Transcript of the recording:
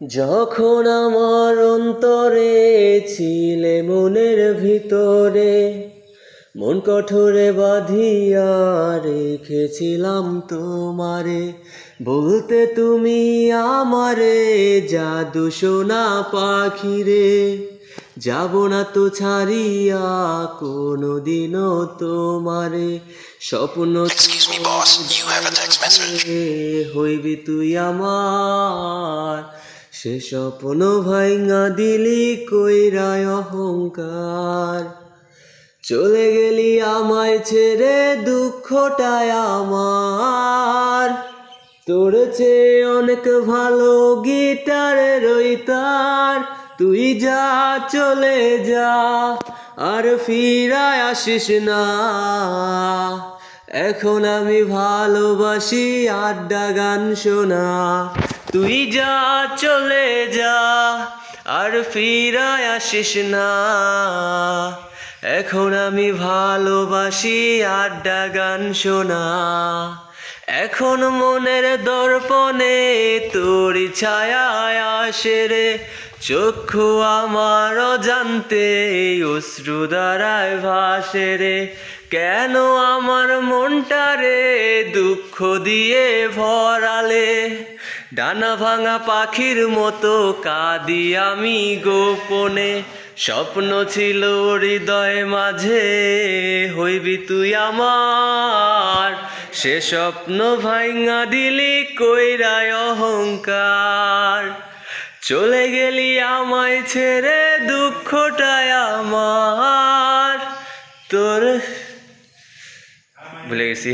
যখন আমার অন্তরে ছিলে মনের ভিতরে, মন কঠোরে বাঁধিয়া রেখেছিলাম তোমারে। বলতে তুমি আমারে জাদু সোনা পাখিরে, যাব না তো ছাড়িয়া কোনোদিনও তোমারে। স্বপ্ন Excuse me, boss. You have a text message. হইবি তুই আমার, সে স্বপ্ন ভাঙা দিলি কইরায় অহংকার। চলে গেলি আমায় ছেড়ে দুঃখটায় আমার, তোর চেয়ে অনেক ভালো গিটারের ওই তার। তুই যা চলে যা আর ফিরায় আসিস না। এখন আমি ভালোবাসি আড্ডা গান শোনা। তুই যা চলে যা আর ফিরায় আসিস না। এখন আমি ভালোবাসি আড্ডা গান শোনা। এখন মনের দর্পণে তোর ছায়া আসে রে, চক্ষু আমার অজান্তে অশ্রু দ্বারায় ভাসে রে। কেন আমার মনটারে দুঃখ দিয়ে ভরালে, ডানা ভাঙা পাখির মতো কাঁদি আমি গোপনে। স্বপ্ন ছিল হৃদয় মাঝে হইবি তুই আমার, সে স্বপ্ন ভাঙা দিলি কইরায় অহংকার। চলে গেলি আমায় ছেড়ে দুঃখটায় আমার, তোর ভুলে গেছি।